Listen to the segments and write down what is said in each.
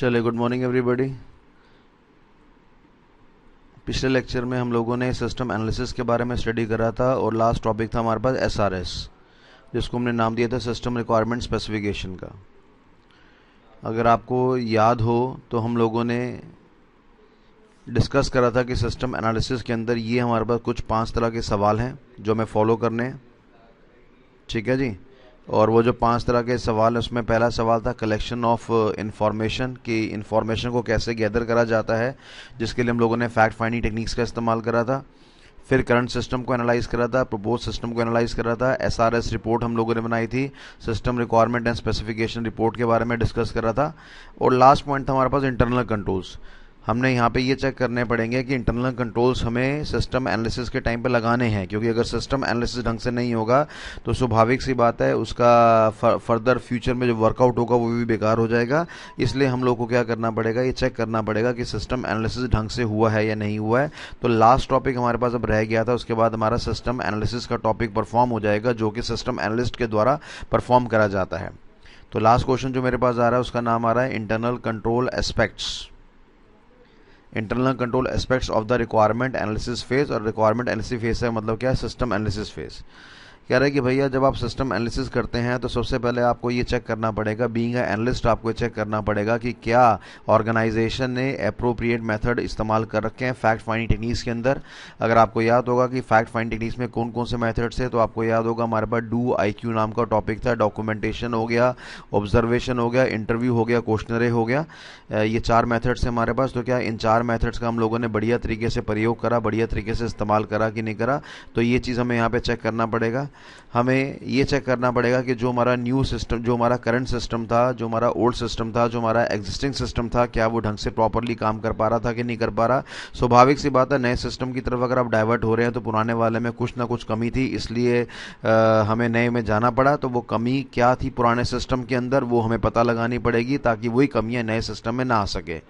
चलिए, good morning everybody. पिछले lecture में हम लोगों ने सिस्टम एनालिसिस के बारे में स्टडी करा था और लास्ट टॉपिक था हमारे पास एसआरएस, जिसको हमने नाम दिया था सिस्टम रिक्वायरमेंट स्पेसिफिकेशन का। अगर आपको याद हो तो हम लोगों ने डिस्कस करा था कि सिस्टम एनालिसिस के अंदर ये हमारे पास कुछ 5 तरह के सवाल हैं जो हमें फॉलो करने हैं। ठीक है जी। और वो जो 5 तरह के सवाल हैं उसमें पहला सवाल था कलेक्शन ऑफ इंफॉर्मेशन, कि इंफॉर्मेशन को कैसे गैदर करा जाता है, जिसके लिए हम लोगों ने फैक्ट फाइंडिंग टेक्निक्स का इस्तेमाल करा था। फिर करंट सिस्टम को एनालाइज करा था, प्रपोज सिस्टम को एनालाइज करा था, एसआरएस रिपोर्ट हम लोगों ने बनाई थी, system requirement and specification report के बारे में डिस्कस करा था। और लास्ट पॉइंट था हमारे पास इंटरनल कंट्रोल्स। हमने यहाँ पे ये चेक करने पड़ेंगे कि इंटरनल कंट्रोल्स हमें सिस्टम एनालिसिस के टाइम पे लगाने हैं, क्योंकि अगर सिस्टम एनालिसिस ढंग से नहीं होगा तो स्वाभाविक सी बात है उसका फर्दर फ्यूचर में जो वर्कआउट होगा वो भी बेकार हो जाएगा। इसलिए हम लोग को क्या करना पड़ेगा, ये चेक करना पड़ेगा कि सिस्टम एनालिसिस ढंग से हुआ है या नहीं हुआ है। तो लास्ट टॉपिक हमारे पास अब रह गया था, उसके बाद हमारा सिस्टम एनालिसिस का टॉपिक परफॉर्म हो जाएगा, जो कि सिस्टम एनालिस्ट के द्वारा परफॉर्म करा जाता है। तो लास्ट क्वेश्चन जो मेरे पास आ रहा है उसका नाम आ रहा है internal control aspects, internal control aspects of the requirement analysis phase. और रिक्वायरमेंट एनालिसिस फेज है मतलब क्या है, सिस्टम एनालिसिस फेज। कह रहा है कि भैया जब आप सिस्टम एनालिसिस करते हैं तो सबसे पहले आपको ये चेक करना पड़ेगा, बीइंग अ एनालिस्ट आपको चेक करना पड़ेगा कि क्या ऑर्गेनाइजेशन ने अप्रोप्रिएट मेथड इस्तेमाल कर रखे हैं फैक्ट फाइंडिंग टेक्निक्स के अंदर। अगर आपको याद होगा कि फैक्ट फाइंडिंग टेक्निक्स में कौन कौन से मेथड्स है, तो आपको याद होगा हमारे पास डू IQ नाम का टॉपिक था, डॉक्यूमेंटेशन हो गया, ऑब्जर्वेशन हो गया, इंटरव्यू हो गया, क्वेश्चनरे हो गया। ये 4 मेथड्स हैं हमारे पास। तो क्या इन 4 मेथड्स का हम लोगों ने बढ़िया तरीके से प्रयोग करा, बढ़िया तरीके से इस्तेमाल करा कि नहीं करा, तो ये चीज़ हमें यहाँ पे चेक करना पड़ेगा। हमें ये चेक करना पड़ेगा कि जो हमारा न्यू सिस्टम, जो हमारा करंट सिस्टम था, जो हमारा ओल्ड सिस्टम था, जो हमारा एग्जिस्टिंग सिस्टम था, क्या वो ढंग से प्रॉपरली काम कर पा रहा था कि नहीं कर पा रहा। स्वाभाविक सी बात है, नए सिस्टम की तरफ अगर आप डाइवर्ट हो रहे हैं तो पुराने वाले में कुछ ना कुछ कमी थी, इसलिए हमें नए में जाना पड़ा। तो वो कमी क्या थी पुराने सिस्टम के अंदर, वो हमें पता लगानी पड़ेगी ताकि वही कमियां नए सिस्टम में ना आ सके।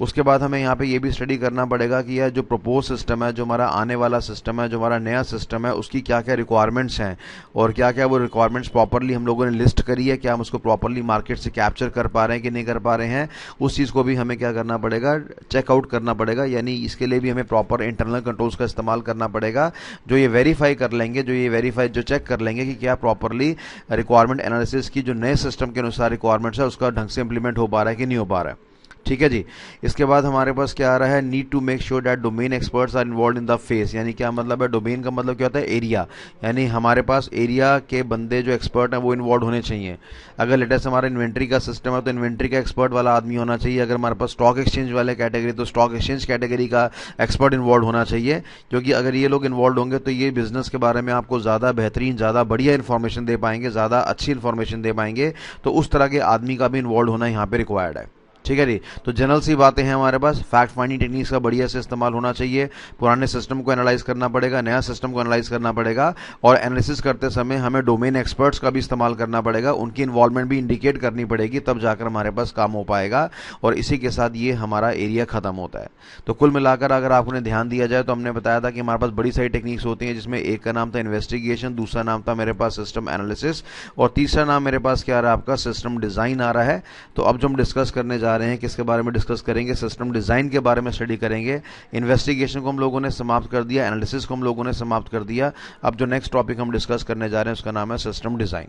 उसके बाद हमें यहाँ पे ये भी स्टडी करना पड़ेगा कि यह जो प्रपोज सिस्टम है, जो हमारा आने वाला सिस्टम है, जो हमारा नया सिस्टम है, उसकी क्या क्या रिक्वायरमेंट्स हैं और क्या क्या वो रिक्वायरमेंट्स प्रॉपरली हम लोगों ने लिस्ट करी है, क्या हम उसको प्रॉपरली मार्केट से कैप्चर कर पा रहे हैं कि नहीं कर पा रहे हैं। उस चीज़ को भी हमें क्या करना पड़ेगा, चेकआउट करना पड़ेगा। यानी इसके लिए भी हमें प्रॉपर इंटरनल कंट्रोल्स का इस्तेमाल करना पड़ेगा, जो ये वेरीफाई कर लेंगे, जो चेक कर लेंगे कि क्या प्रॉपरली रिक्वायरमेंट एनालिसिस की जो नए सिस्टम के अनुसार रिक्वायरमेंट्स है उसका ढंग से इंप्लीमेंट हो पा रहा है कि नहीं हो पा रहा है। ठीक है जी। इसके बाद हमारे पास क्या आ रहा है, need to make sure that domain experts are involved in the face. यानी क्या मतलब है, डोमेन का मतलब क्या होता है, एरिया। यानी हमारे पास एरिया के बंदे जो एक्सपर्ट हैं वो इन्वॉल्व होने चाहिए। अगर लेटेस्ट हमारा इन्वेंट्री का सिस्टम है तो इन्वेंट्री का एक्सपर्ट वाला आदमी होना चाहिए। अगर हमारे पास स्टॉक एक्सचेंज वाले कैटेगरी तो स्टॉक एक्सचेंज कैटेगरी का एक्सपर्ट इन्वॉल्व होना चाहिए, क्योंकि अगर ये लोग इन्वॉल्व होंगे तो ये बिजनेस के बारे में आपको ज़्यादा बेहतरीन, ज़्यादा बढ़िया इन्फॉर्मेशन दे पाएंगे, ज़्यादा अच्छी इन्फॉर्मेशन दे पाएंगे। तो उस तरह के आदमी का भी इन्वॉल्व होना यहाँ पे रिक्वायर्ड है। ठीक है जी। तो जनरल सी बातें हैं हमारे पास, फैक्ट फाइंडिंग टेक्निक्स का बढ़िया से इस्तेमाल होना चाहिए, पुराने सिस्टम को एनालाइज करना पड़ेगा, नया सिस्टम को एनालाइज करना पड़ेगा, और एनालिसिस करते समय हमें डोमेन एक्सपर्ट्स का भी इस्तेमाल करना पड़ेगा, उनकी इन्वॉल्वमेंट भी इंडिकेट करनी पड़ेगी, तब जाकर हमारे पास काम हो पाएगा। और इसी के साथ ये हमारा एरिया खत्म होता है। तो कुल मिलाकर अगर आपने ध्यान दिया जाए तो हमने बताया था कि हमारे पास बड़ी सारी टेक्निक्स होती हैं, जिसमें एक का नाम था इन्वेस्टिगेशन, दूसरा नाम था मेरे पास सिस्टम एनालिसिस, और तीसरा नाम मेरे पास क्या आ रहा है, आपका सिस्टम डिजाइन आ रहा है। तो अब जो हम डिस्कस करने जा रहे हैं किसके बारे में डिस्कस करेंगे, सिस्टम डिजाइन के बारे में स्टडी करेंगे। इन्वेस्टिगेशन को हम लोगों ने समाप्त कर दिया, एनालिसिस को हम लोगों ने समाप्त कर दिया। अब जो नेक्स्ट टॉपिक हम डिस्कस करने जा रहे हैं उसका नाम है सिस्टम डिजाइन।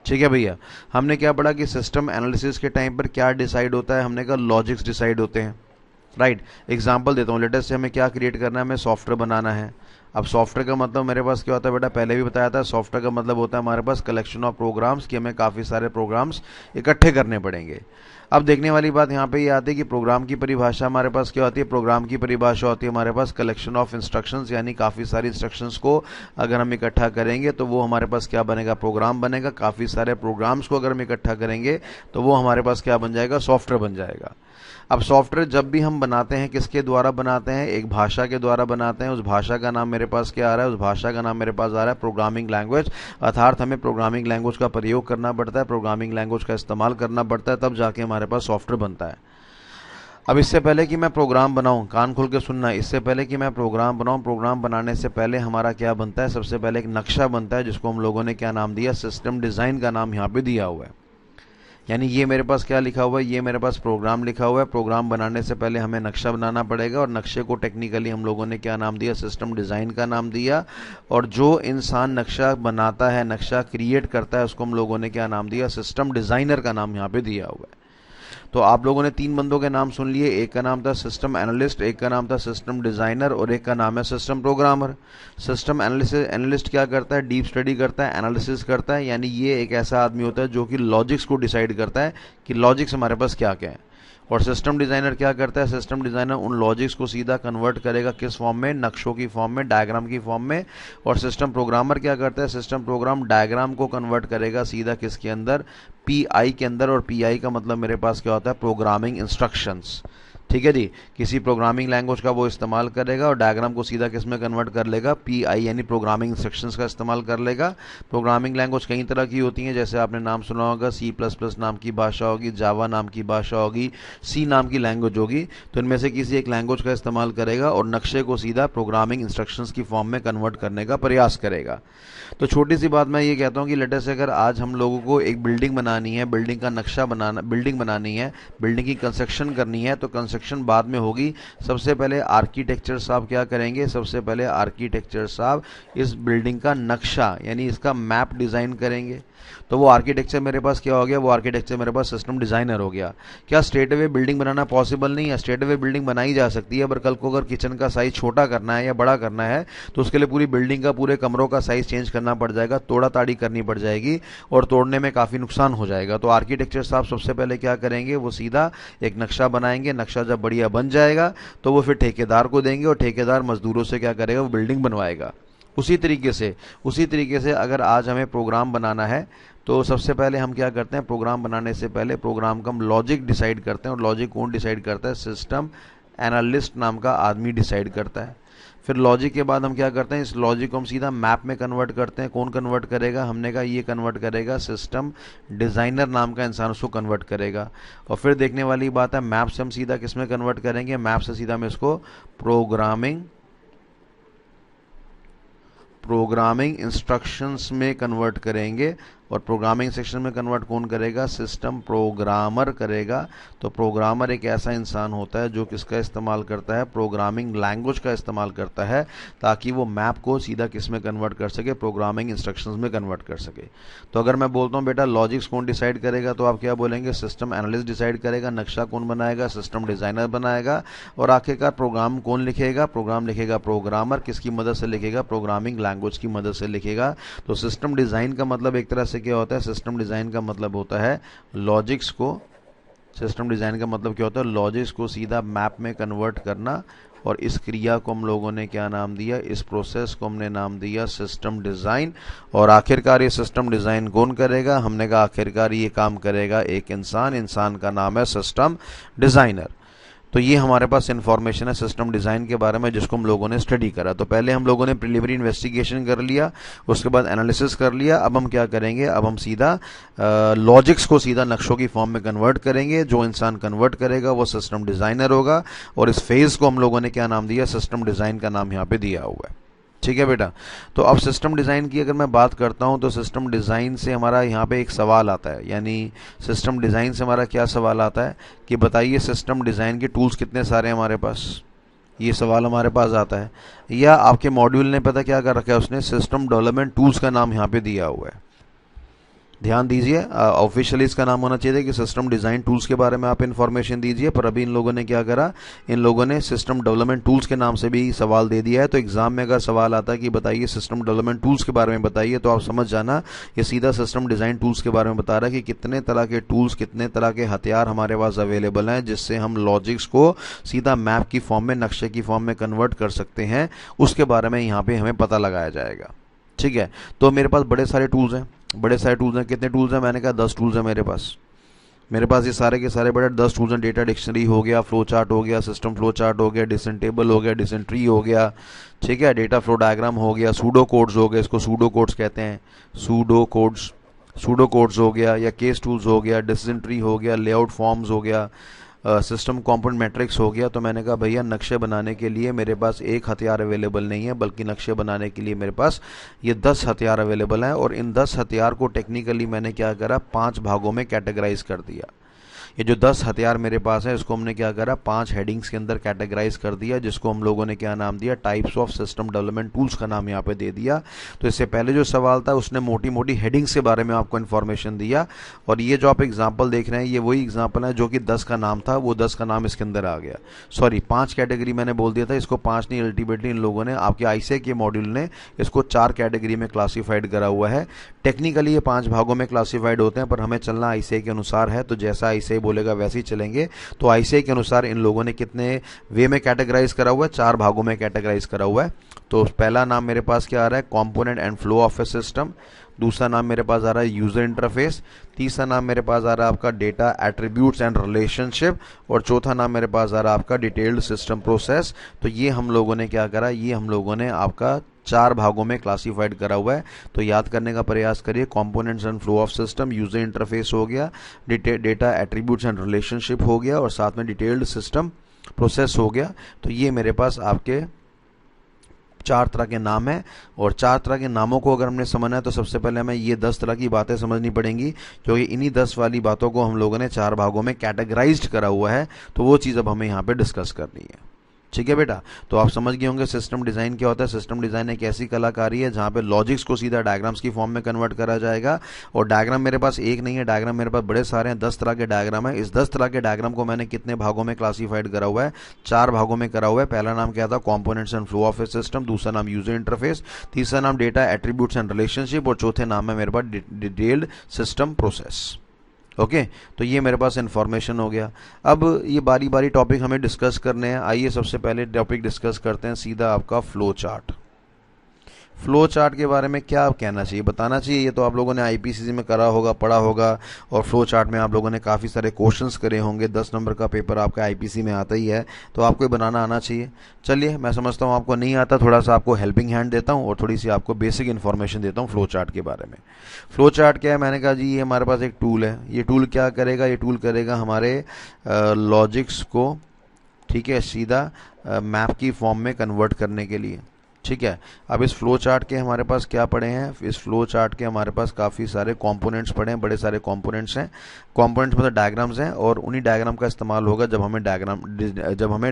ठीक है भैया। हमने क्या पढ़ा कि सिस्टम एनालिसिस के टाइम पर क्या डिसाइड होता है, हमने कहा लॉजिक्स डिसाइड होते हैं। राइट। एग्जाम्पल देता हूँ, लेटेस्ट से हमें क्या क्रिएट करना है, हमें सॉफ्टवेयर बनाना है। अब सॉफ्टवेयर का मतलब मेरे पास क्या होता है बेटा, पहले भी बताया था, सॉफ्टवेयर का मतलब होता है हमारे पास कलेक्शन ऑफ प्रोग्राम्स, कि हमें काफ़ी सारे प्रोग्राम्स इकट्ठे करने पड़ेंगे। अब देखने वाली बात यहाँ पे ये आती है कि प्रोग्राम की परिभाषा हमारे पास क्या होती है, प्रोग्राम की परिभाषा होती है हमारे पास कलेक्शन ऑफ इंस्ट्रक्शंस, यानी काफ़ी सारी इंस्ट्रक्शंस को अगर हम इकट्ठा करेंगे तो वो हमारे पास क्या बनेगा, प्रोग्राम बनेगा। काफ़ी सारे प्रोग्राम्स को अगर हम इकट्ठा करेंगे तो वो हमारे पास क्या बन जाएगा, सॉफ्टवेयर बन जाएगा। अब सॉफ्टवेयर जब भी हम बनाते हैं किसके द्वारा बनाते हैं, एक भाषा के द्वारा बनाते हैं। उस भाषा का नाम मेरे पास क्या आ रहा है, उस भाषा का नाम मेरे पास आ रहा है प्रोग्रामिंग लैंग्वेज। अर्थात हमें प्रोग्रामिंग लैंग्वेज का प्रयोग करना पड़ता है, प्रोग्रामिंग लैंग्वेज का इस्तेमाल करना पड़ता है, तब जाके हमारे पास सॉफ्टवेयर बनता है। अब इससे पहले कि मैं प्रोग्राम बनाऊं, कान खोल के सुनना, इससे पहले कि मैं प्रोग्राम बनाऊं, प्रोग्राम बनाने से पहले हमारा क्या बनता है, सबसे पहले एक नक्शा बनता है, जिसको हम लोगों ने क्या नाम दिया, सिस्टम डिज़ाइन का नाम यहाँ पे दिया हुआ है। यानी ये मेरे पास क्या लिखा हुआ है, ये मेरे पास प्रोग्राम लिखा हुआ है। प्रोग्राम बनाने से पहले हमें नक्शा बनाना पड़ेगा और नक्शे को टेक्निकली हम लोगों ने क्या नाम दिया, सिस्टम डिज़ाइन का नाम दिया। और जो इंसान नक्शा बनाता है, नक्शा क्रिएट करता है, उसको हम लोगों ने क्या नाम दिया, सिस्टम डिज़ाइनर का नाम यहाँ पे दिया हुआ है। तो आप लोगों ने 3 बंदों के नाम सुन लिए, एक का नाम था सिस्टम एनालिस्ट, एक का नाम था सिस्टम डिज़ाइनर और एक का नाम है सिस्टम प्रोग्रामर। सिस्टम एनालिस्ट क्या करता है, डीप स्टडी करता है, एनालिसिस करता है, यानी ये एक ऐसा आदमी होता है जो कि लॉजिक्स को डिसाइड करता है कि लॉजिक्स हमारे पास क्या क्या है। और सिस्टम डिज़ाइनर क्या करता है, सिस्टम डिज़ाइनर उन लॉजिक्स को सीधा कन्वर्ट करेगा किस फॉर्म में, नक्शों की फॉर्म में, डायग्राम की फॉर्म में। और सिस्टम प्रोग्रामर क्या करता है, सिस्टम प्रोग्राम डायग्राम को कन्वर्ट करेगा सीधा किसके अंदर, पीआई के अंदर। और पीआई का मतलब मेरे पास क्या होता है, प्रोग्रामिंग इंस्ट्रक्शंस। ठीक है जी, किसी प्रोग्रामिंग लैंग्वेज का वो इस्तेमाल करेगा और डायग्राम को सीधा किस में कन्वर्ट कर लेगा, पीआई यानी प्रोग्रामिंग इंस्ट्रक्शंस का इस्तेमाल कर लेगा। प्रोग्रामिंग लैंग्वेज कई तरह की होती हैं, जैसे आपने नाम सुना होगा, C++ नाम की भाषा होगी, जावा नाम की भाषा होगी, सी नाम की लैंग्वेज होगी। तो इनमें से किसी एक लैंग्वेज का इस्तेमाल करेगा और नक्शे को सीधा प्रोग्रामिंग इंस्ट्रक्शंस की फॉर्म में कन्वर्ट करने का प्रयास करेगा। तो छोटी सी बात मैं ये कहता हूँ कि लेटर से अगर आज हम लोगों को एक बिल्डिंग बनानी है, बिल्डिंग का नक्शा बनाना, बिल्डिंग बनानी है, बिल्डिंग की कंस्ट्रक्शन करनी है, तो कंस्ट्रक्शन बाद में होगी। सबसे पहले आर्किटेक्चर साहब क्या करेंगे, सबसे पहले आर्किटेक्चर साहब इस बिल्डिंग का नक्शा यानी इसका मैप डिज़ाइन करेंगे। तो वो आर्किटेक्चर मेरे पास क्या हो गया, वो आर्किटेक्चर मेरे पास सिस्टम डिज़ाइनर हो गया। क्या स्ट्रेट अवे बिल्डिंग बनाना पॉसिबल नहीं है, स्ट्रेट अवे बिल्डिंग बनाई जा सकती है, पर कल को अगर किचन का साइज़ छोटा करना है या बड़ा करना है तो उसके लिए पूरी बिल्डिंग का, पूरे कमरों का साइज़ चेंज करना पड़ जाएगा, तोड़ा ताड़ी करनी पड़ जाएगी और तोड़ने में काफ़ी नुकसान हो जाएगा। तो आर्किटेक्चर साहब सबसे पहले क्या करेंगे, वो सीधा एक नक्शा बनाएंगे। नक्शा जब बढ़िया बन जाएगा तो वो फिर ठेकेदार को देंगे और ठेकेदार मजदूरों से क्या करेगा, वो बिल्डिंग बनवाएगा। उसी तरीके से अगर आज हमें प्रोग्राम बनाना है तो सबसे पहले हम क्या करते हैं, प्रोग्राम बनाने से पहले प्रोग्राम का हम लॉजिक डिसाइड करते हैं। और लॉजिक कौन डिसाइड करता है, सिस्टम एनालिस्ट नाम का आदमी डिसाइड करता है। फिर लॉजिक के बाद हम क्या करते हैं, इस लॉजिक को हम सीधा मैप में कन्वर्ट करते हैं। कौन कन्वर्ट करेगा, हमने कहा ये कन्वर्ट करेगा सिस्टम डिज़ाइनर नाम का इंसान उसको कन्वर्ट करेगा। और फिर देखने वाली बात है, मैप से हम सीधा किस में कन्वर्ट करेंगे, मैप से सीधा हम इसको प्रोग्रामिंग इंस्ट्रक्शंस में कन्वर्ट करेंगे। और प्रोग्रामिंग सेक्शन में कन्वर्ट कौन करेगा, सिस्टम प्रोग्रामर करेगा। तो प्रोग्रामर एक ऐसा इंसान होता है जो किसका इस्तेमाल करता है, प्रोग्रामिंग लैंग्वेज का इस्तेमाल करता है, ताकि वो मैप को सीधा किस में कन्वर्ट कर सके, प्रोग्रामिंग इंस्ट्रक्शंस में कन्वर्ट कर सके। तो अगर मैं बोलता हूँ बेटा लॉजिक्स कौन डिसाइड करेगा, तो आप क्या बोलेंगे, सिस्टम एनालिस्ट डिसाइड करेगा। नक्शा कौन बनाएगा, सिस्टम डिज़ाइनर बनाएगा। और आखिरकार प्रोग्राम कौन लिखेगा, प्रोग्राम लिखेगा प्रोग्रामर। किसकी मदद से लिखेगा, प्रोग्रामिंग लैंग्वेज की मदद से लिखेगा। तो सिस्टम डिज़ाइन का मतलब एक तरह से क्या होता है, सिस्टम डिज़ाइन का मतलब होता है लॉजिक्स को, सिस्टम डिज़ाइन का मतलब क्या होता है, लॉजिक्स को सीधा मैप में कन्वर्ट करना। और इस क्रिया को हम लोगों ने क्या नाम दिया, इस प्रोसेस को हमने नाम दिया सिस्टम डिज़ाइन। और आखिरकार ये सिस्टम डिज़ाइन कौन करेगा, हमने कहा आखिरकार ये काम करेगा एक इंसान का नाम है सिस्टम डिज़ाइनर। तो ये हमारे पास इन्फॉर्मेशन है सिस्टम डिज़ाइन के बारे में जिसको हम लोगों ने स्टडी करा। तो पहले हम लोगों ने प्रिलिमिनरी इन्वेस्टिगेशन कर लिया, उसके बाद एनालिसिस कर लिया। अब हम क्या करेंगे, अब हम सीधा लॉजिक्स को सीधा नक्शों की फॉर्म में कन्वर्ट करेंगे। जो इंसान कन्वर्ट करेगा वो सिस्टम डिज़ाइनर होगा। और इस फेज़ को हम लोगों ने क्या नाम दिया, सिस्टम डिज़ाइन का नाम यहाँ पे दिया हुआ है। ठीक है बेटा। तो अब सिस्टम डिज़ाइन की अगर मैं बात करता हूँ तो सिस्टम डिज़ाइन से हमारा यहाँ पे एक सवाल आता है, यानी सिस्टम डिज़ाइन से हमारा क्या सवाल आता है कि बताइए सिस्टम डिज़ाइन के टूल्स कितने सारे हैं हमारे पास, ये सवाल हमारे पास आता है। या आपके मॉड्यूल ने पता क्या कर रखा है, उसने सिस्टम डेवलपमेंट टूल्स का नाम यहाँ पे दिया हुआ है। ध्यान दीजिए, ऑफिशियली इसका नाम होना चाहिए कि सिस्टम डिज़ाइन टूल्स के बारे में आप इन्फॉर्मेशन दीजिए, पर अभी इन लोगों ने क्या करा, इन लोगों ने सिस्टम डेवलपमेंट टूल्स के नाम से भी सवाल दे दिया है। तो एग्जाम में अगर सवाल आता है कि बताइए सिस्टम डेवलपमेंट टूल्स के बारे में बताइए, तो आप समझ जाना ये सीधा सिस्टम डिज़ाइन टूल्स के बारे में बता रहा है कि कितने तरह के टूल्स, कितने तरह के हथियार हमारे पास अवेलेबल हैं जिससे हम लॉजिक्स को सीधा मैप की फॉर्म में, नक्शे की फॉर्म में कन्वर्ट कर सकते हैं। उसके बारे में यहाँ पे हमें पता लगाया जाएगा। ठीक है, तो मेरे पास बड़े सारे टूल्स हैं, बड़े सारे टूल्स हैं। कितने टूल्स हैं, मैंने कहा 10 टूल्स हैं मेरे पास ये सारे के सारे बड़े 10 टूल्स हैं। डेटा डिक्शनरी हो गया, फ्लो चार्ट हो गया, सिस्टम फ्लो चार्ट हो गया, डिसेंट टेबल हो गया, डिसेंट ट्री हो गया, ठीक है, डेटा फ्लो डायग्राम हो गया, सूडो कोड्स हो गए, इसको सूडो कोड्स कहते हैं, सूडो कोड्स हो गया, या केस टूल्स हो गया, डिसेंट ट्री हो गया, लेआउट फॉर्म्स हो गया, सिस्टम कंपोनेंट मैट्रिक्स हो गया। तो मैंने कहा भैया नक्शे बनाने के लिए मेरे पास एक हथियार अवेलेबल नहीं है, बल्कि नक्शे बनाने के लिए मेरे पास ये 10 हथियार अवेलेबल हैं। और इन 10 हथियार को टेक्निकली मैंने क्या करा, 5 भागों में कैटेगराइज कर दिया। ये जो 10 हथियार मेरे पास है इसको हमने क्या करा, 5 हेडिंग्स के अंदर कैटेगराइज कर दिया, जिसको हम लोगों ने क्या नाम दिया, types of system development tools का नाम यहाँ पे दे दिया। तो इससे पहले जो सवाल था उसने मोटी मोटी हेडिंग्स के बारे में आपको इन्फॉर्मेशन दिया, और ये जो आप एग्जाम्पल देख रहे हैं ये वही एग्जाम्पल है जो कि 10 का नाम था, वो 10 का नाम इसके अंदर आ गया। सॉरी, 5 कैटेगरी मैंने बोल दिया था, इसको 5 नहीं, अल्टीमेटली इन लोगों ने, आपके आईसीए के मॉड्यूल ने इसको 4 कैटेगरी में क्लासीफाइड करा हुआ है। टेक्निकली ये 5 भागों में क्लासीफाइड होते हैं, पर हमें चलना आईसीए के अनुसार है, तो जैसा आईसीए बोलेगा वैसे ही चलेंगे। तो आईसीए के अनुसार इन लोगों ने कितने वे में कैटेगराइज करा हुआ है, 4 भागों में कैटेगराइज करा हुआ है। तो पहला नाम मेरे पास क्या आ रहा है, component and flow of A system. दूसरा नाम मेरे पास आ रहा है यूजर इंटरफेस। तीसरा नाम मेरे पास आ रहा है आपका डेटा एट्रीब्यूट्स एंड रिलेशनशिप। और चौथा नाम मेरे पास आ रहा है आपका डिटेल्ड सिस्टम प्रोसेस। तो ये हम लोगों ने क्या करा, ये हम लोगों ने आपका 4 भागों में क्लासिफाइड करा हुआ है। तो याद करने का प्रयास करिए, components and flow of system, user interface हो गया, डेटा एट्रीब्यूट्स एंड रिलेशनशिप हो गया, और साथ में डिटेल्ड सिस्टम प्रोसेस हो गया। तो ये मेरे पास आपके 4 तरह के नाम हैं। और 4 तरह के नामों को अगर हमने समझना है तो सबसे पहले हमें ये 10 तरह की बातें समझनी पड़ेंगी, क्योंकि इन्हीं 10 वाली बातों को हम लोगों ने 4 भागों में कैटेगराइज्ड करा हुआ है। तो वो चीज़ अब हमें यहाँ पे डिस्कस करनी है। ठीक है बेटा, तो आप समझ गए होंगे सिस्टम डिज़ाइन क्या होता है। सिस्टम डिज़ाइन एक ऐसी कलाकारी है जहाँ पे लॉजिक्स को सीधा डायग्राम्स की फॉर्म में कन्वर्ट करा जाएगा। और डायग्राम मेरे पास एक नहीं है, डायग्राम मेरे पास बड़े सारे हैं, 10 तरह के डायग्राम है। इस 10 तरह के डायग्राम को मैंने कितने भागों में क्लासीफाइड करा हुआ है, 4 भागों में करा हुआ है। पहला नाम क्या था, components and flow of A system. दूसरा नाम यूजर इंटरफेस। तीसरा नाम डेटा एट्रीब्यूट्स एंड रिलेशनशिप। और चौथे नाम है मेरे पास डिटेल्ड सिस्टम प्रोसेस। ओके, तो ये मेरे पास इन्फॉर्मेशन हो गया। अब ये बारी बारी टॉपिक हमें डिस्कस करने हैं। आइए सबसे पहले टॉपिक डिस्कस करते हैं सीधा आपका फ्लो चार्ट। फ्लो चार्ट के बारे में क्या कहना चाहिए, बताना चाहिए। ये तो आप लोगों ने आईपीसीसी में करा होगा, पढ़ा होगा, और फ्लो चार्ट में आप लोगों ने काफ़ी सारे क्वेश्चंस करे होंगे। 10 नंबर का पेपर आपका आईपीसी में आता ही है, तो आपको ये बनाना आना चाहिए। चलिए, मैं समझता हूँ आपको नहीं आता, थोड़ा सा आपको हेल्पिंग हैंड देता हूँ और थोड़ी सी आपको बेसिक इन्फॉर्मेशन देता हूँ फ्लो चार्ट के बारे में। फ्लो चार्ट क्या है, मैंने कहा जी ये हमारे पास एक टूल है। ये टूल क्या करेगा, ये टूल करेगा हमारे लॉजिक्स को, ठीक है, सीधा मैप की फॉर्म में कन्वर्ट करने के लिए। ठीक है, अब इस फ्लो चार्ट के हमारे पास क्या पड़े हैं, इस फ्लो चार्ट के हमारे पास काफ़ी सारे कंपोनेंट्स पड़े हैं, बड़े सारे कंपोनेंट्स हैं। कंपोनेंट्स मतलब डायग्राम्स हैं, और उन्हीं डायग्राम का इस्तेमाल होगा जब हमें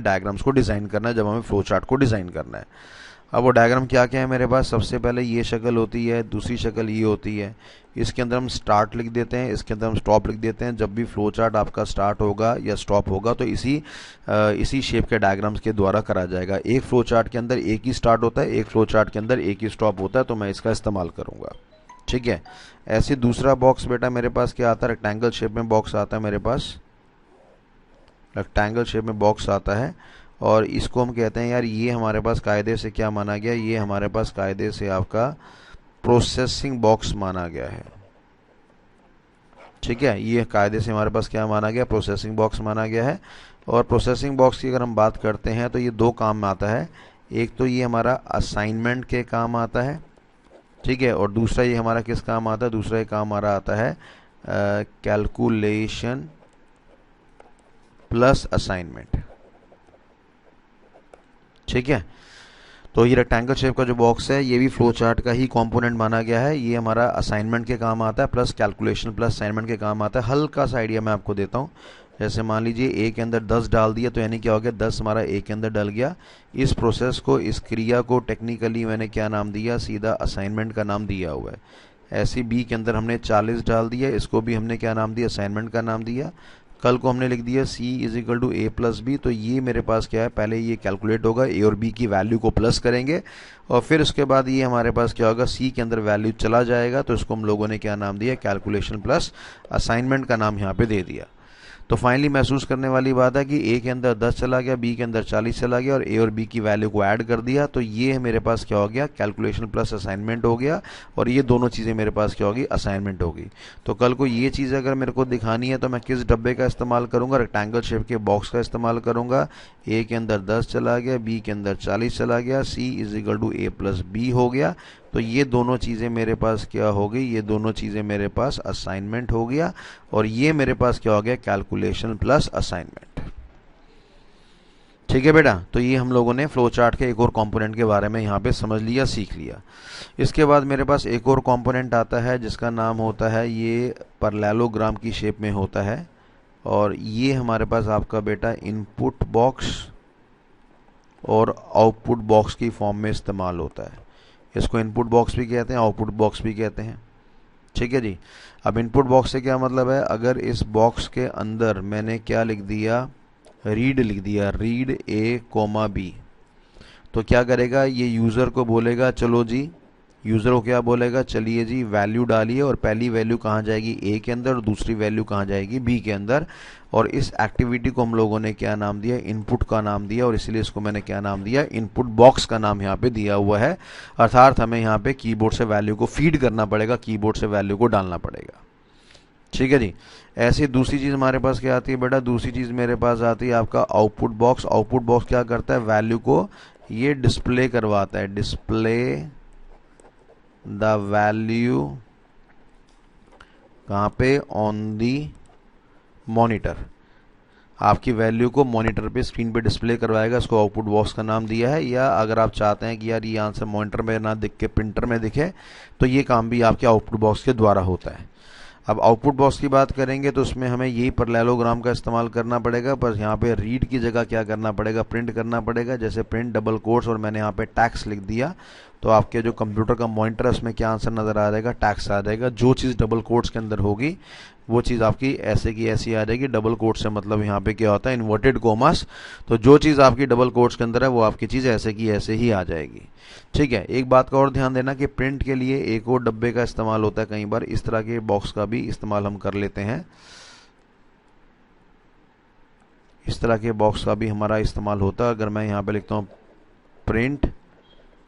डायग्राम्स को डिज़ाइन करना है, जब हमें फ्लो चार्ट को डिज़ाइन करना है। अब वो डायग्राम क्या क्या है मेरे पास, सबसे पहले ये शक्ल होती है, दूसरी शक्ल ये होती है। इसके अंदर हम स्टार्ट लिख देते हैं, इसके अंदर हम स्टॉप लिख देते हैं। जब भी फ्लो चार्ट आपका स्टार्ट होगा या स्टॉप होगा तो इसी शेप के डायग्राम्स के द्वारा करा जाएगा। एक फ्लो चार्ट के अंदर एक ही स्टार्ट होता है, एक फ्लो चार्ट के अंदर एक ही स्टॉप होता है, तो मैं इसका इस्तेमाल करूँगा। ठीक है, ऐसे दूसरा बॉक्स बेटा मेरे पास क्या आता है, रेक्टेंगल शेप में बॉक्स आता है मेरे पास, रेक्टेंगल शेप में बॉक्स आता है। और इसको हम कहते हैं यार, ये हमारे पास कायदे से क्या माना गया, ये हमारे पास कायदे से आपका प्रोसेसिंग बॉक्स माना गया है। ठीक है, ये कायदे से हमारे पास क्या माना गया, प्रोसेसिंग बॉक्स माना गया है। और प्रोसेसिंग बॉक्स की अगर हम बात करते हैं तो ये 2 काम में आता है। एक तो ये हमारा असाइनमेंट के काम आता है, ठीक है, और दूसरा ये हमारा किस काम आता है, दूसरा ये काम हमारा आता है कैलकुलेशन प्लस असाइनमेंट। ठीक है, तो ये रेक्टेंगल शेप का जो बॉक्स है ये भी फ्लो चार्ट का ही कंपोनेंट माना गया है। ये हमारा असाइनमेंट के काम आता है, प्लस कैलकुलेशन प्लस असाइनमेंट के काम आता है। हल्का सा आइडिया मैं आपको देता हूँ, जैसे मान लीजिए ए के अंदर 10 डाल दिया, तो यानी क्या हो गया, 10 हमारा ए के अंदर डल गया। इस प्रोसेस को, इस क्रिया को टेक्निकली मैंने क्या नाम दिया, सीधा असाइनमेंट का नाम दिया हुआ है। ऐसे बी के अंदर हमने 40 डाल दिया, इसको भी हमने क्या नाम दिया, असाइनमेंट का नाम दिया। कल को हमने लिख दिया c = a + b, तो ये मेरे पास क्या है, पहले ये कैलकुलेट होगा, a और b की वैल्यू को प्लस करेंगे, और फिर उसके बाद ये हमारे पास क्या होगा, c के अंदर वैल्यू चला जाएगा, तो इसको हम लोगों ने क्या नाम दिया, कैलकुलेशन प्लस असाइनमेंट का नाम यहाँ पे दे दिया। तो फाइनली महसूस करने वाली बात है कि ए के अंदर 10 चला गया, बी के अंदर 40 चला गया, और ए और बी की वैल्यू को ऐड कर दिया, तो ये मेरे पास क्या हो गया, कैलकुलेशन प्लस असाइनमेंट हो गया। और ये दोनों चीज़ें मेरे पास क्या होगी, असाइनमेंट होगी। तो कल को ये चीज़ अगर मेरे को दिखानी है तो मैं किस डब्बे का इस्तेमाल करूँगा, रेक्टेंगल शेप के बॉक्स का इस्तेमाल करूँगा। ए के अंदर 10 चला गया, बी के अंदर 40 चला गया, c = a + b हो गया। तो ये दोनों चीज़ें मेरे पास क्या हो गई, ये दोनों चीज़ें मेरे पास असाइनमेंट हो गया, और ये मेरे पास क्या हो गया, कैलकुलेशन प्लस असाइनमेंट। ठीक है बेटा, तो ये हम लोगों ने फ्लो चार्ट के एक और कंपोनेंट के बारे में यहाँ पे समझ लिया, सीख लिया। इसके बाद मेरे पास एक और कंपोनेंट आता है जिसका नाम होता है, ये पैरेललोग्राम की शेप में होता है, और ये हमारे पास आपका बेटा इनपुट बॉक्स और आउटपुट बॉक्स की फॉर्म में इस्तेमाल होता है। इसको इनपुट बॉक्स भी कहते हैं, आउटपुट बॉक्स भी कहते हैं। ठीक है जी। अब इनपुट बॉक्स से क्या मतलब है, अगर इस बॉक्स के अंदर मैंने क्या लिख दिया, रीड लिख दिया, रीड ए कोमा बी, तो क्या करेगा, ये यूज़र को बोलेगा चलो जी, यूज़र को क्या बोलेगा, चलिए जी वैल्यू डालिए, और पहली वैल्यू कहाँ जाएगी, ए के अंदर, और दूसरी वैल्यू कहाँ जाएगी, बी के अंदर। और इस एक्टिविटी को हम लोगों ने क्या नाम दिया, इनपुट का नाम दिया, और इसलिए इसको मैंने क्या नाम दिया, इनपुट बॉक्स का नाम यहाँ पे दिया हुआ है। अर्थात हमें यहाँ पे कीबोर्ड से वैल्यू को फीड करना पड़ेगा, कीबोर्ड से वैल्यू को डालना पड़ेगा। ठीक है जी। ऐसी दूसरी चीज़ हमारे पास क्या आती है बेटा, दूसरी चीज़ मेरे पास आती है आपका आउटपुट बॉक्स। आउटपुट बॉक्स क्या करता है, वैल्यू को ये डिस्प्ले करवाता है, डिस्प्ले द वैल्यू कहाँ पे, ऑन दी मॉनिटर। आपकी वैल्यू को मॉनिटर पे, स्क्रीन पे डिस्प्ले करवाएगा, इसको आउटपुट बॉक्स का नाम दिया है। या अगर आप चाहते हैं कि यार ये आंसर मॉनिटर में ना दिख के प्रिंटर में दिखे, तो ये काम भी आपके आउटपुट बॉक्स के द्वारा होता है। अब आउटपुट बॉक्स की बात करेंगे तो उसमें हमें यही पैरेललोग्राम का इस्तेमाल करना पड़ेगा, पर यहाँ पे रीड की जगह क्या करना पड़ेगा, प्रिंट करना पड़ेगा। जैसे प्रिंट डबल कोट्स, और मैंने यहाँ पे टैक्स लिख दिया, तो आपके जो कंप्यूटर का मॉनिटर है उसमें क्या आंसर नज़र आ जाएगा, टैक्स आ जाएगा। जो चीज़ डबल कोट्स के अंदर होगी वो चीज़ आपकी ऐसे की ऐसी आ जाएगी। डबल कोट से मतलब यहाँ पे क्या होता है, इन्वर्टेड कोमास। तो जो चीज़ आपकी डबल कोट्स के अंदर है वो आपकी चीज़ ऐसे की ऐसे ही आ जाएगी। ठीक है। एक बात का और ध्यान देना कि प्रिंट के लिए एक और डब्बे का इस्तेमाल होता है, कई बार इस तरह के बॉक्स का भी इस्तेमाल हम कर लेते हैं। इस तरह के बॉक्स का भी हमारा इस्तेमाल होता है। अगर मैं यहाँ पे लिखता हूँ प्रिंट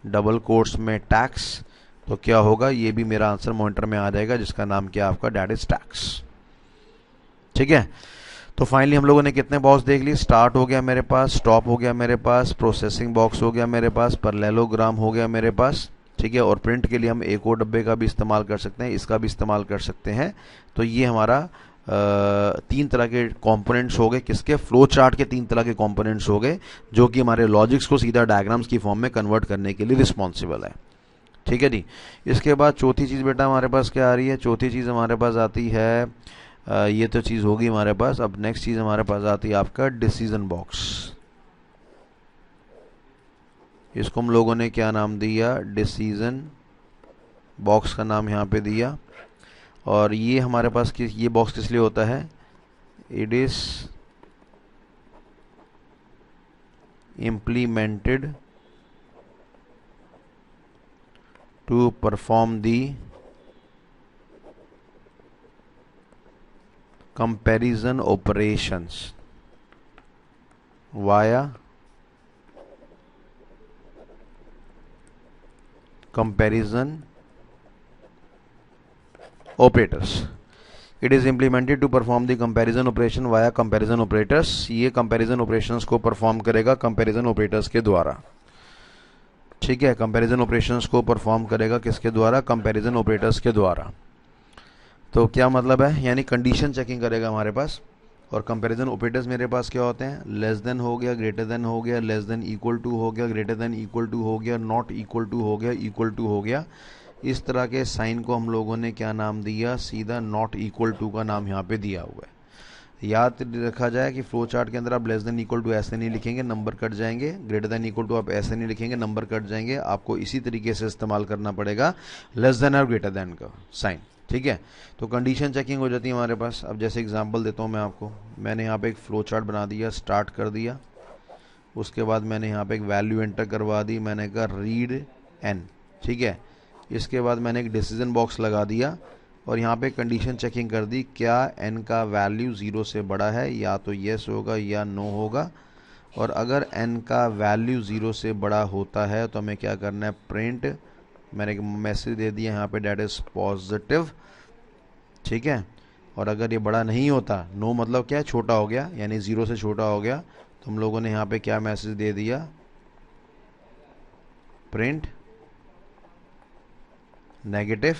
डबल कोट्स में टैक्स, तो क्या होगा, ये भी मेरा आंसर मॉनिटर में आ जाएगा, जिसका नाम क्या आपका, डैट इज टैक्स। ठीक है। तो फाइनली हम लोगों ने कितने बॉक्स देख लिए, स्टार्ट हो गया मेरे पास, स्टॉप हो गया मेरे पास, प्रोसेसिंग बॉक्स हो गया मेरे पास, पैरेललोग्राम हो गया मेरे पास। ठीक है। और प्रिंट के लिए हम एक और डब्बे का भी इस्तेमाल कर सकते हैं, इसका भी इस्तेमाल कर सकते हैं। तो ये हमारा तीन तरह के कंपोनेंट्स हो गए, किसके, फ्लो चार्ट के तीन तरह के कंपोनेंट्स हो गए, जो कि हमारे लॉजिक्स को सीधा डायग्राम्स की फॉर्म में कन्वर्ट करने के लिए रिस्पॉन्सिबल है। ठीक है जी। इसके बाद चौथी चीज़ बेटा हमारे पास क्या आ रही है, चौथी चीज़ हमारे पास आती है, ये तो चीज़ होगी हमारे पास। अब नेक्स्ट चीज़ हमारे पास आती है आपका डिसीजन बॉक्स। इसको हम लोगों ने क्या नाम दिया, डिसीजन बॉक्स का नाम यहाँ पे दिया। और ये हमारे पास ये बॉक्स किस लिए होता है, it is implemented to perform the comparison operations via comparison operators. It is implemented to perform the comparison operation via comparison operators. ये comparison operations को perform करेगा comparison operators के द्वारा। ठीक है। comparison operations को perform करेगा किसके द्वारा, comparison operators के द्वारा। तो क्या मतलब है, यानी कंडीशन चेकिंग करेगा हमारे पास। और कंपैरिजन ऑपरेटर्स मेरे पास क्या होते हैं, लेस देन हो गया, ग्रेटर देन हो गया, लेस देन इक्वल टू हो गया, ग्रेटर देन इक्वल टू हो गया, नॉट इक्वल टू हो गया, इक्वल टू हो गया। इस तरह के साइन को हम लोगों ने क्या नाम दिया, सीधा नॉट इक्वल टू का नाम यहाँ पे दिया हुआ है। याद रखा जाए कि फ्लो चार्ट के अंदर आप लेस देन इक्वल टू ऐसे नहीं लिखेंगे, नंबर कट जाएंगे। ग्रेटर देन इक्वल टू आप ऐसे नहीं लिखेंगे, नंबर कट जाएंगे। आपको इसी तरीके से इस्तेमाल करना पड़ेगा लेस देन और ग्रेटर देन का साइन। ठीक है। तो कंडीशन चेकिंग हो जाती है हमारे पास। अब जैसे एग्जांपल देता हूँ मैं आपको, मैंने यहाँ पे एक फ्लो चार्ट बना दिया, स्टार्ट कर दिया। उसके बाद मैंने यहाँ पे एक वैल्यू एंटर करवा दी, मैंने कहा रीड एन। ठीक है। इसके बाद मैंने एक डिसीजन बॉक्स लगा दिया और यहाँ पे कंडीशन चेकिंग कर दी, क्या एन का वैल्यू 0 से बड़ा है, या तो येस होगा या नो होगा। और अगर एन का वैल्यू 0 से बड़ा होता है तो हमें क्या करना है, प्रिंट, मैंने एक मैसेज दे दिया यहाँ पे, डैट इज़ पॉजिटिव। ठीक है। और अगर ये बड़ा नहीं होता, नो मतलब क्या है, छोटा हो गया, यानी 0 से छोटा हो गया, तो हम लोगों ने यहाँ पे क्या मैसेज दे दिया, प्रिंट नेगेटिव।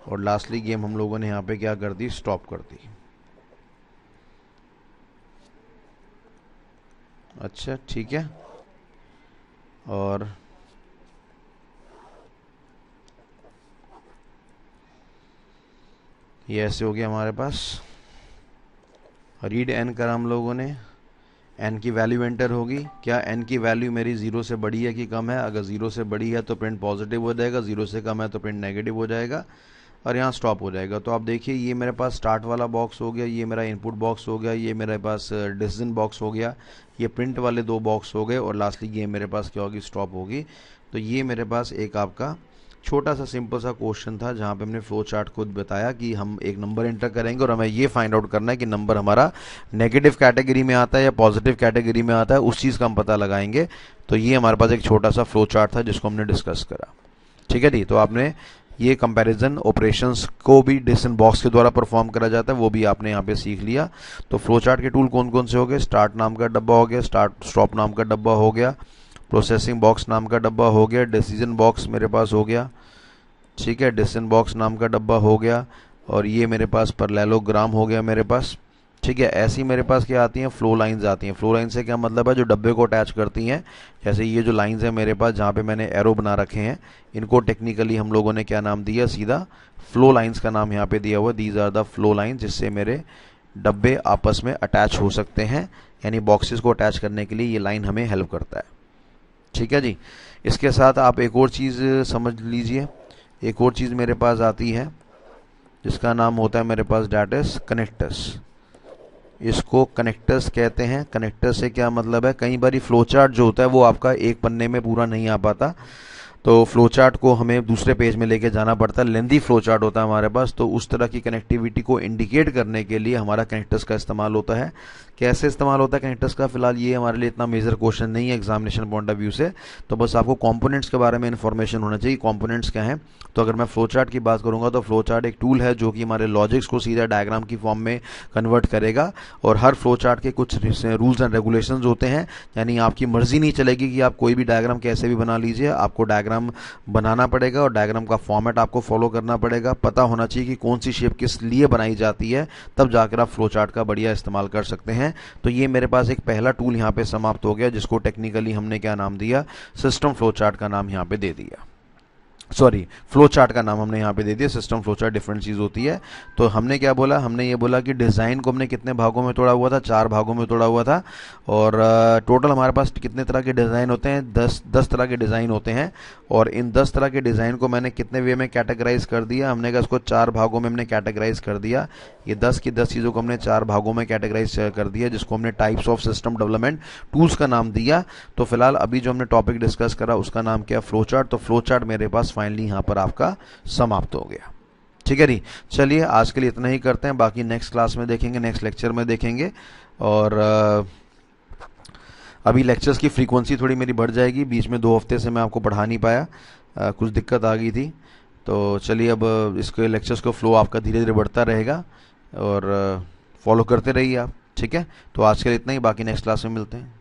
और लास्टली गेम हम लोगों ने यहाँ पे क्या कर दी, स्टॉप कर दी। अच्छा ठीक है, और ये ऐसे हो गया हमारे पास। रीड एन करा हम लोगों ने, एन की वैल्यू एंटर होगी। क्या एन की वैल्यू मेरी 0 से बड़ी है कि कम है? अगर 0 से बड़ी है तो प्रिंट पॉजिटिव हो जाएगा, 0 से कम है तो प्रिंट नेगेटिव हो जाएगा, और यहाँ स्टॉप हो जाएगा। तो आप देखिए ये मेरे पास स्टार्ट वाला बॉक्स हो गया, ये मेरा इनपुट बॉक्स हो गया, ये मेरे पास डिसीजन बॉक्स हो गया, ये प्रिंट वाले 2 बॉक्स हो गए, और लास्टली ये मेरे पास क्या होगी? स्टॉप होगी। तो ये मेरे पास एक आपका छोटा सा सिंपल सा क्वेश्चन था जहाँ पे हमने फ्लो चार्ट खुद बताया कि हम एक नंबर एंटर करेंगे और हमें ये फाइंड आउट करना है कि नंबर हमारा नेगेटिव कैटेगरी में आता है या पॉजिटिव कैटेगरी में आता है, उस चीज़ का हम पता लगाएंगे। तो ये हमारे पास एक छोटा सा फ्लो चार्ट था जिसको हमने डिस्कस करा। ठीक है जी, तो आपने ये कंपैरिजन ऑपरेशंस को भी डिसीजन बॉक्स के द्वारा परफॉर्म करा जाता है, वो भी आपने यहाँ पे सीख लिया। तो फ्लो चार्ट के टूल कौन कौन से हो गए? स्टार्ट नाम का डब्बा हो गया, स्टार्ट स्टॉप नाम का डब्बा हो गया, प्रोसेसिंग बॉक्स नाम का डब्बा हो गया, डिसीजन बॉक्स मेरे पास हो गया, ठीक है, डिसीजन बॉक्स नाम का डब्बा हो गया, और ये मेरे पास पैरेललोग्राम हो गया मेरे पास। ठीक है, ऐसी मेरे पास क्या आती हैं? फ्लो लाइंस आती हैं। फ्लो लाइन से क्या मतलब है? जो डब्बे को अटैच करती हैं। जैसे ये जो लाइंस है मेरे पास जहाँ पे मैंने एरो बना रखे हैं, इनको टेक्निकली हम लोगों ने क्या नाम दिया? सीधा फ्लो लाइंस का नाम यहाँ पे दिया हुआ। These are the flow lines, जिससे मेरे डब्बे आपस में अटैच हो सकते हैं, यानी बॉक्सेस को अटैच करने के लिए ये लाइन हमें हेल्प करता है। ठीक है जी, इसके साथ आप एक और चीज़ समझ लीजिए। एक और चीज़ मेरे पास आती है जिसका नाम होता है मेरे पास डैट इज कनेक्टर्स। इसको कनेक्टर्स कहते हैं। कनेक्टर से क्या मतलब है? कई बार फ्लो चार्ट जो होता है वो आपका एक पन्ने में पूरा नहीं आ पाता, तो फ्लो चार्ट को हमें दूसरे पेज में लेके जाना पड़ता है, लेंदी फ्लो चार्ट होता है हमारे पास। तो उस तरह की कनेक्टिविटी को इंडिकेट करने के लिए हमारा कनेक्टर्स का इस्तेमाल होता है। कैसे इस्तेमाल होता है कनेक्टर्स का? फिलहाल ये हमारे लिए इतना मेजर क्वेश्चन नहीं है एग्जामिनेशन पॉइंट ऑफ व्यू से, तो बस आपको कंपोनेंट्स के बारे में इन्फॉर्मेशन होना चाहिए। कंपोनेंट्स क्या हैं? तो अगर मैं फ्लो चार्ट की बात करूंगा तो फ्लो चार्ट एक टूल है जो कि हमारे लॉजिक्स को सीधा डायग्राम की फॉर्म में कन्वर्ट करेगा, और हर फ्लो चार्ट के कुछ रूल्स एंड रेगुलेशंस होते हैं, यानी आपकी मर्जी नहीं चलेगी कि आप कोई भी डायग्राम कैसे भी बना लीजिए। आपको डायग्राम बनाना पड़ेगा और डायग्राम का फॉर्मेट आपको फॉलो करना पड़ेगा। पता होना चाहिए कि कौन सी शेप किस लिए बनाई जाती है, तब जाकर आप फ्लो चार्ट का बढ़िया इस्तेमाल कर सकते हैं। तो ये मेरे पास एक पहला टूल यहाँ पे समाप्त हो गया, जिसको टेक्निकली हमने क्या नाम दिया? सिस्टम फ्लो चार्ट का नाम यहाँ पे दे दिया। सॉरी, फ्लो चार्ट का नाम हमने यहाँ पे दे दिया। सिस्टम फ्लो चार्ट डिफरेंट चीज़ होती है। तो हमने क्या बोला? हमने ये बोला कि डिज़ाइन को हमने कितने भागों में तोड़ा हुआ था? 4 भागों में तोड़ा हुआ था, और टोटल हमारे पास कितने तरह के डिज़ाइन होते हैं? 10 तरह के डिज़ाइन होते हैं, और इन 10 तरह के डिज़ाइन को मैंने कितने वे में कैटेगराइज कर दिया? हमने कहा इसको 4 भागों में हमने कैटेगराइज कर दिया। ये 10 की 10 चीज़ों को हमने 4 भागों में कैटेगराइज कर दिया, जिसको हमने types of system development tools का नाम दिया। तो फिलहाल अभी जो हमने टॉपिक डिस्कस करा उसका नाम क्या? Flow chart. तो फ्लो चार्ट मेरे पास फाइनली यहाँ पर आपका समाप्त हो गया। ठीक है जी, चलिए आज के लिए इतना ही करते हैं, बाकी नेक्स्ट क्लास में देखेंगे, नेक्स्ट लेक्चर में देखेंगे। और अभी लेक्चर्स की फ्रीक्वेंसी थोड़ी मेरी बढ़ जाएगी, बीच में 2 हफ्ते से मैं आपको पढ़ा नहीं पाया, कुछ दिक्कत आ गई थी। तो चलिए अब इसके लेक्चर्स का फ्लो आपका धीरे धीरे बढ़ता रहेगा, और फॉलो करते रहिए आप। ठीक है, तो आज के लिए इतना ही, बाकी नेक्स्ट क्लास में मिलते हैं।